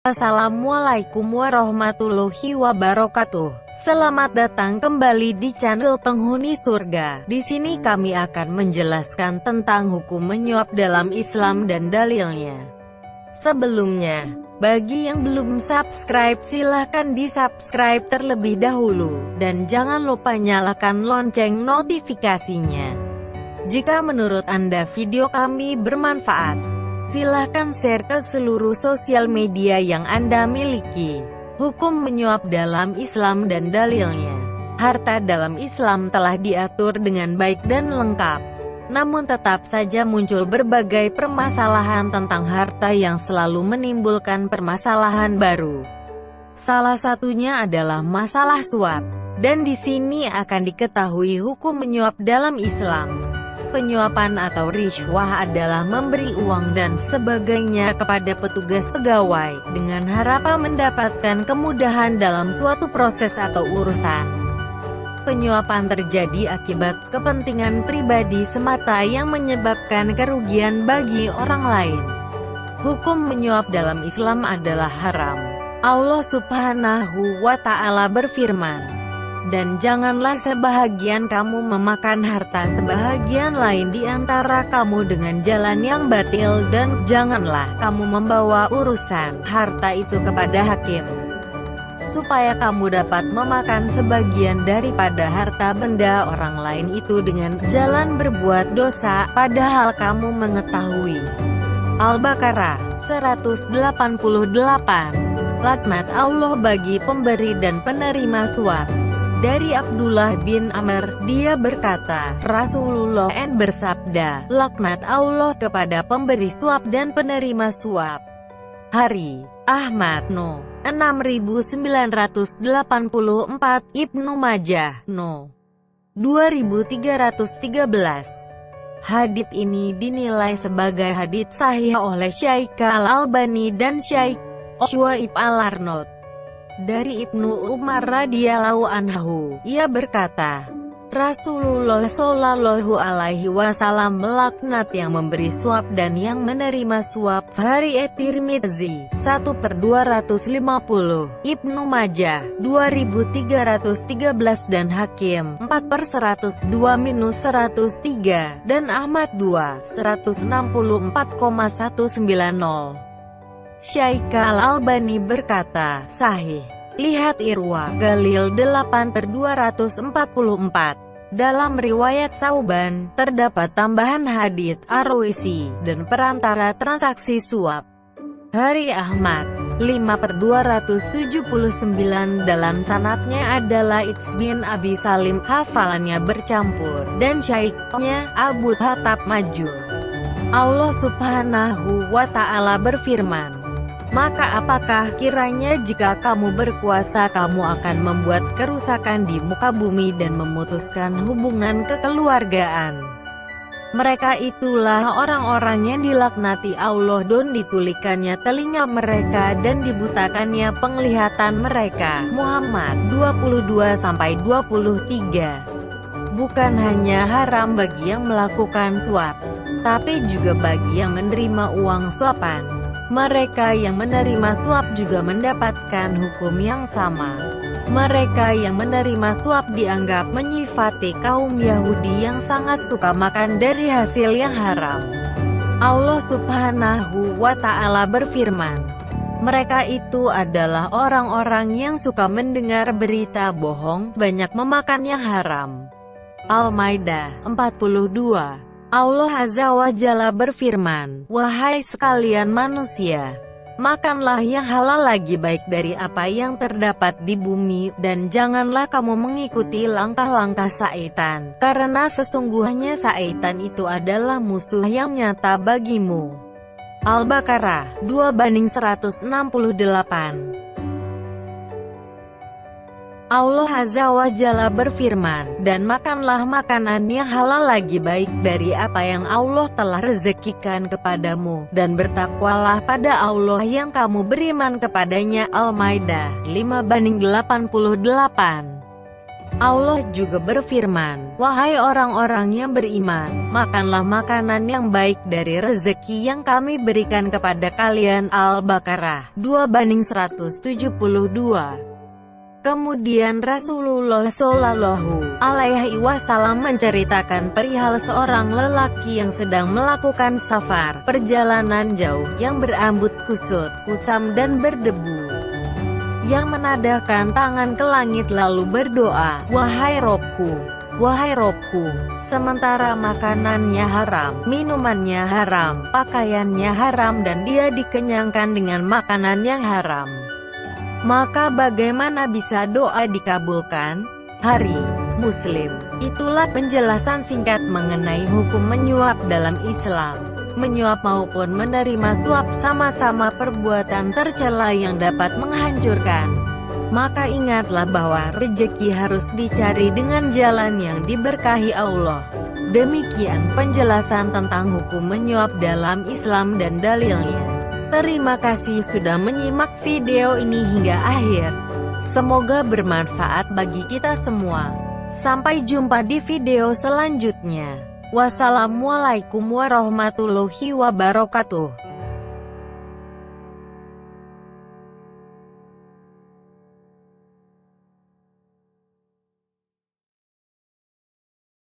Assalamualaikum warahmatullahi wabarakatuh. Selamat datang kembali di channel Penghuni Surga. Di sini kami akan menjelaskan tentang hukum menyuap dalam Islam dan dalilnya. Sebelumnya, bagi yang belum subscribe silahkan di-subscribe terlebih dahulu, dan jangan lupa nyalakan lonceng notifikasinya. Jika menurut Anda video kami bermanfaat, silahkan share ke seluruh sosial media yang Anda miliki. Hukum menyuap dalam Islam dan dalilnya. Harta dalam Islam telah diatur dengan baik dan lengkap. Namun tetap saja muncul berbagai permasalahan tentang harta yang selalu menimbulkan permasalahan baru. Salah satunya adalah masalah suap. Dan di sini akan diketahui hukum menyuap dalam Islam. Penyuapan atau rishwah adalah memberi uang dan sebagainya kepada petugas pegawai, dengan harapan mendapatkan kemudahan dalam suatu proses atau urusan. Penyuapan terjadi akibat kepentingan pribadi semata yang menyebabkan kerugian bagi orang lain. Hukum menyuap dalam Islam adalah haram. Allah Subhanahu wa Ta'ala berfirman, "Dan janganlah sebahagian kamu memakan harta sebahagian lain di antara kamu dengan jalan yang batil, dan janganlah kamu membawa urusan harta itu kepada hakim, supaya kamu dapat memakan sebagian daripada harta benda orang lain itu dengan jalan berbuat dosa, padahal kamu mengetahui." Al-Baqarah 188. Laknat Allah bagi pemberi dan penerima suap. Dari Abdullah bin Amr, dia berkata, Rasulullah bersabda, laknat Allah kepada pemberi suap dan penerima suap. Hari Ahmad No. 6984, Ibnu Majah No. 2313. Hadits ini dinilai sebagai hadits sahih oleh Syaikh Al-Albani dan Syaikh Syuaib Al-Arnaud. Dari Ibnu Umar radhiyallahu anhu, ia berkata, Rasulullah Shallallahu alaihi wasallam melaknat yang memberi suap dan yang menerima suap. Hari At-Tirmidzi 1/250, Ibnu Majah 2313 dan Hakim 4/102-103, dan Ahmad 2/164,190. Syaikh Al-Albani berkata, sahih. Lihat Irwa Galil 8/244. Dalam riwayat Sauban, terdapat tambahan hadits Ar-Raisi, dan perantara transaksi suap. Hari Ahmad 5/279. Dalam sanadnya adalah It's bin Abi Salim, hafalannya bercampur, dan syaikhnya Abu Hatab Majur. Allah Subhanahu wa Ta'ala berfirman, maka apakah kiranya jika kamu berkuasa kamu akan membuat kerusakan di muka bumi dan memutuskan hubungan kekeluargaan? Mereka itulah orang-orang yang dilaknati Allah dan ditulikannya telinga mereka dan dibutakannya penglihatan mereka. Muhammad 22-23. Bukan hanya haram bagi yang melakukan suap, tapi juga bagi yang menerima uang suapan. Mereka yang menerima suap juga mendapatkan hukum yang sama. Mereka yang menerima suap dianggap menyifati kaum Yahudi yang sangat suka makan dari hasil yang haram. Allah Subhanahu wa Ta'ala berfirman, mereka itu adalah orang-orang yang suka mendengar berita bohong, banyak memakan yang haram. Al-Maidah 42. Allah Azza wa Jalla berfirman, wahai sekalian manusia, makanlah yang halal lagi baik dari apa yang terdapat di bumi, dan janganlah kamu mengikuti langkah-langkah syaitan, karena sesungguhnya syaitan itu adalah musuh yang nyata bagimu. Al-Baqarah 2/168. Allah Azza wa Jalla berfirman, dan makanlah makanan yang halal lagi baik dari apa yang Allah telah rezekikan kepadamu, dan bertakwalah pada Allah yang kamu beriman kepadanya. Al-Maidah 5/88. Allah juga berfirman, "Wahai orang-orang yang beriman, makanlah makanan yang baik dari rezeki yang kami berikan kepada kalian." Al-Baqarah 2:172. Kemudian Rasulullah Shallallahu Alaihi Wasallam menceritakan perihal seorang lelaki yang sedang melakukan safar, perjalanan jauh, yang berambut kusut, kusam dan berdebu, yang menadahkan tangan ke langit lalu berdoa, "Wahai Robku, wahai Robku," sementara makanannya haram, minumannya haram, pakaiannya haram, dan dia dikenyangkan dengan makanan yang haram. Maka bagaimana bisa doa dikabulkan? Hari Muslim. Itulah penjelasan singkat mengenai hukum menyuap dalam Islam. Menyuap maupun menerima suap sama-sama perbuatan tercela yang dapat menghancurkan. Maka ingatlah bahwa rezeki harus dicari dengan jalan yang diberkahi Allah. Demikian penjelasan tentang hukum menyuap dalam Islam dan dalilnya. Terima kasih sudah menyimak video ini hingga akhir. Semoga bermanfaat bagi kita semua. Sampai jumpa di video selanjutnya. Wassalamualaikum warahmatullahi wabarakatuh.